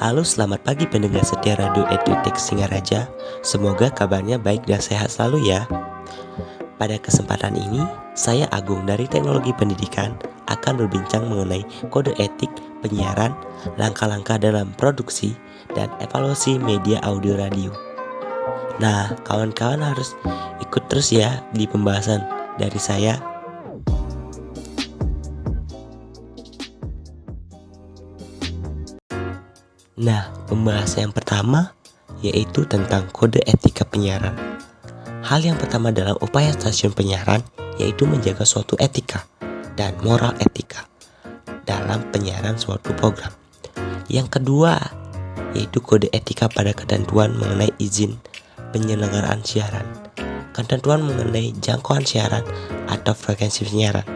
Halo, selamat pagi pendengar setia Radio EduTech Singaraja. Semoga kabarnya baik dan sehat selalu ya. Pada kesempatan ini, saya Agung dari Teknologi Pendidikan akan berbincang mengenai kode etik penyiaran, langkah-langkah dalam produksi, dan evaluasi media audio radio. Nah, kawan-kawan harus ikut terus ya di pembahasan dari saya. Nah, pembahasan yang pertama yaitu tentang kode etika penyiaran. Hal yang pertama dalam upaya stasiun penyiaran yaitu menjaga suatu etika dan moral etika dalam penyiaran suatu program. Yang kedua yaitu kode etika pada ketentuan mengenai izin penyelenggaraan siaran, ketentuan mengenai jangkauan siaran atau frekuensi siaran,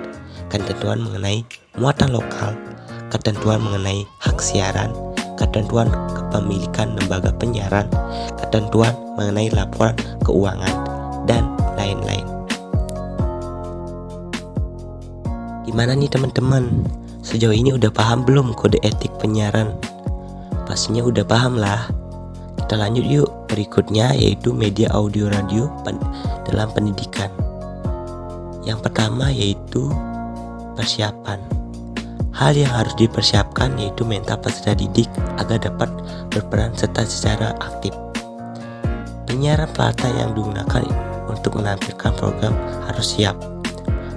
ketentuan mengenai muatan lokal, ketentuan mengenai hak siaran, ketentuan kepemilikan lembaga penyiaran, ketentuan mengenai laporan keuangan, dan lain-lain. Gimana nih teman-teman? Sejauh ini udah paham belum kode etik penyiaran? Pastinya udah paham lah. Kita lanjut yuk berikutnya yaitu media audio radio dalam pendidikan. Yang pertama yaitu persiapan. Hal yang harus dipersiapkan yaitu mental peserta didik agar dapat berperan serta secara aktif. Penyiaran pelatihan yang digunakan untuk menampilkan program harus siap,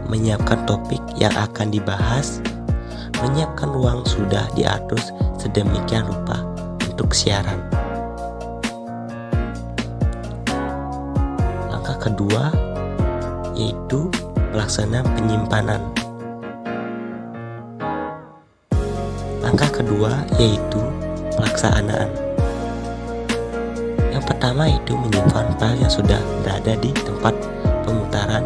menyiapkan topik yang akan dibahas, menyiapkan ruang sudah diatur sedemikian rupa untuk siaran. Langkah kedua yaitu pelaksanaan penyimpanan. Langkah kedua yaitu pelaksanaan. Yang pertama yaitu menyimpan file yang sudah berada di tempat pemutaran.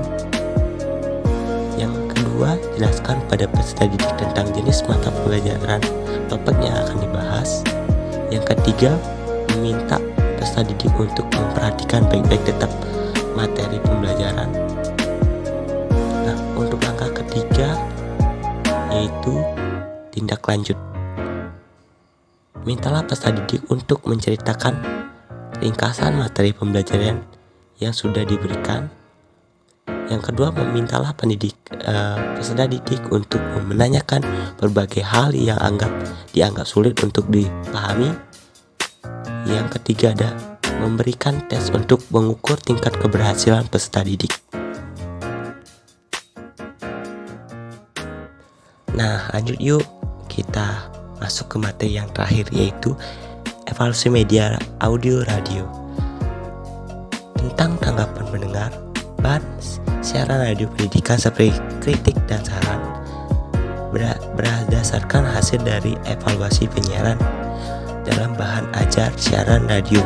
Yang kedua, jelaskan pada peserta didik tentang jenis mata pelajaran topik yang akan dibahas. Yang ketiga, meminta peserta didik untuk memperhatikan baik-baik tetap materi pembelajaran. Nah, untuk langkah ketiga yaitu tindak lanjut. Mintalah peserta didik untuk menceritakan ringkasan materi pembelajaran yang sudah diberikan. Yang kedua, memintalah peserta didik untuk menanyakan berbagai hal yang dianggap sulit untuk dipahami. Yang ketiga ada memberikan tes untuk mengukur tingkat keberhasilan peserta didik. Nah, lanjut yuk kita masuk ke materi yang terakhir yaitu evaluasi media audio radio. Tentang tanggapan pendengar, bahan siaran radio pendidikan seperti kritik dan saran berdasarkan hasil dari evaluasi penyiaran dalam bahan ajar siaran radio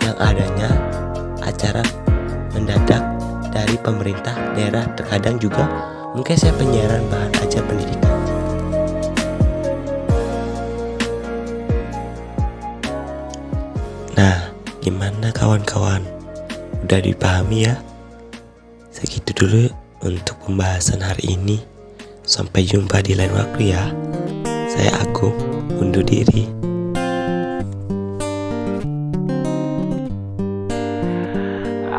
yang adanya acara mendadak dari pemerintah daerah, terkadang juga mungkin saya penyiaran bahan ajar pendidikan. Nah, gimana kawan-kawan? Udah dipahami ya? Segitu dulu untuk pembahasan hari ini. Sampai jumpa di lain waktu ya. Saya Agung, undur diri.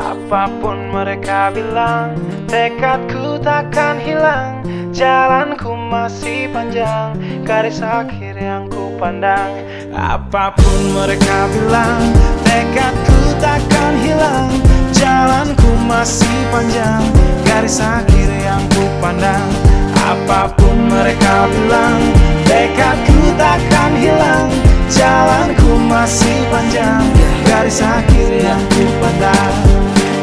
Apapun mereka bilang, tekadku takkan hilang. Jalanku masih panjang, garis akhir yang ku pandang. Apapun mereka bilang, tekadku takkan hilang. Jalanku masih panjang, garis akhir yang ku pandang. Apapun mereka bilang, tekadku takkan hilang. Jalanku masih panjang, garis akhir yang ku pandang.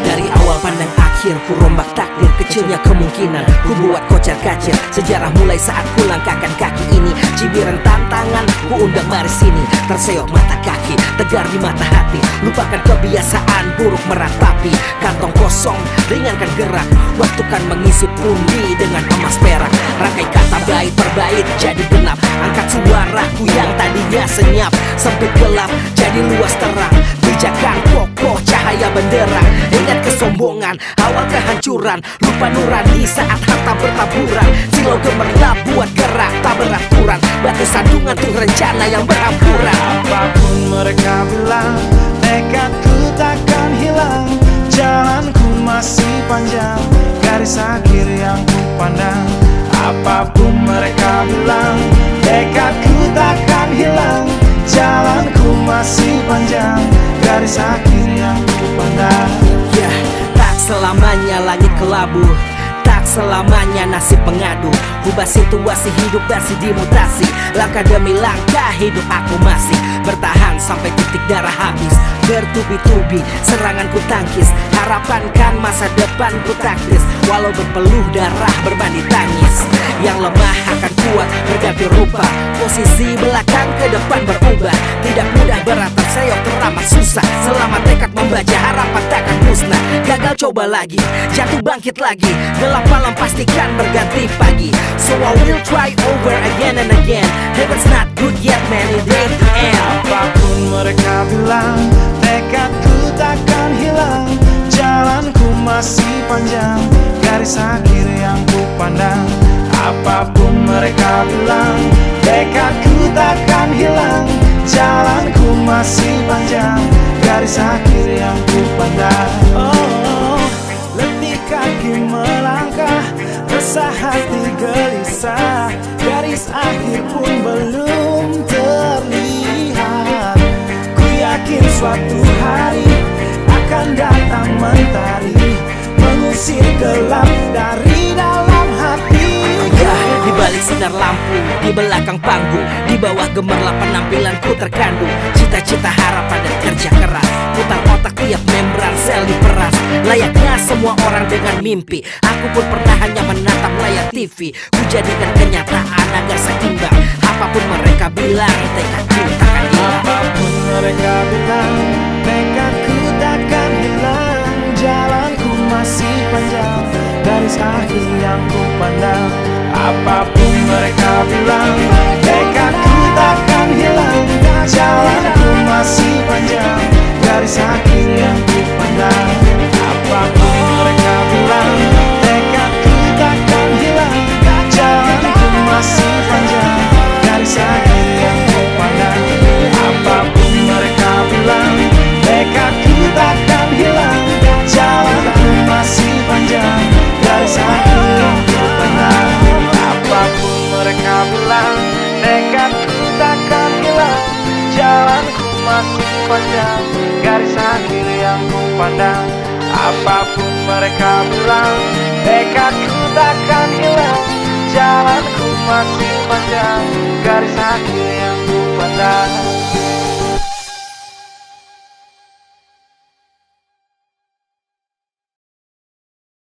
Dari awal pandang akhir, ku rombak takdir, kecilnya kemungkinan ku buat kocar kacir. Sejarah mulai saat ku langkahkan kaki ini. Cibiran tantangan, ku undang mari sini. Terseok mata kaki, tegar di mata hati. Lupakan kebiasaan buruk meratapi. Kantong kosong, ringankan gerak. Waktu kan mengisi pundi dengan emas perak. Rangkai kata bait per bait jadi genap. Angkat suaraku yang tadinya senyap, sempit gelap jadi luas terang. Pijakan kokoh cahaya benderang. Ingat kesombongan, awal kehancuran. Lupa nurani saat harta bertaburan. Silau gemerlap buat gerak tak beraturan. Batu sandungan tuh rencana yang berhampuran. Apapun mereka bilang, tekadku takkan hilang. Jalanku masih panjang, garis akhir yang ku pandang. Apapun mereka bilang, tekadku takkan hilang. Jalanku masih panjang, garis akhir yang ku pandang. Ya, tak selamanya langit kelabu, tak selamanya nasib pengadu. Ubah situasi hidup masih dimutasi. Langkah demi langkah hidup aku masih bertahan sampai titik darah habis. Bertubi-tubi serangan ku tangkis, harapan kan masa depan ku taktis. Walau berpeluh darah berbanding tangis, yang lemah akan kuat berganti rupa. Posisi belakang ke depan berubah. Tidak mudah beratap seyok teramat susah. Selama tekad membaca harapan takkan musnah. Gagal coba lagi, jatuh bangkit lagi. Gelap malam pastikan berganti pagi. So I will try over again and again. Heaven's not good yet man, it ain't the end. Apapun mereka bilang, tekadku takkan hilang. Jalanku masih panjang, garis akhir yang ku pandang. Apapun mereka bilang, tekadku takkan hilang. Jalanku masih panjang, garis akhir yang ku pandang. Oh, letih kaki melangkah, resah hati gelisah. Garis akhir pun belum terlihat. Ku yakin suatu hari akan datang mentari, mengusir gelap dari dalam hati. Ya, di balik sinar lampu, di belakang panggung, di bawah gemerlap penampilanku terkandung. Cita-cita, harapan dan kerja keras, putar otak tiap membran sel diperas. Layaknya semua orang dengan mimpi, aku pun pernah hanya menatap layar TV. Ku jadikan kenyataan agar seimbang. Apapun mereka bilang, tekadku takkan hilang. Apapun mereka bilang, tekadku takkan hilang. Jalanku masih panjang, garis akhir yang ku pandang. Apapun mereka bilang, tekadku takkan hilang. Jalanku masih panjang, garis akhir yang ku pandang. Apapun mereka bilang, tekadku takkan hilang. Jalanku masih panjang, garis akhir yang ku pandang. Apapun mereka bilang, tekadku takkan hilang. Jalanku masih panjang, garis akhir yang ku pandang. Apapun mereka bilang, tekadku takkan hilang. Jalanku masih panjang, garis akhir yang ku pandang. Apapun mereka bilang, tekadku takkan hilang. Jalanku masih panjang, garis akhir yang ku pandang.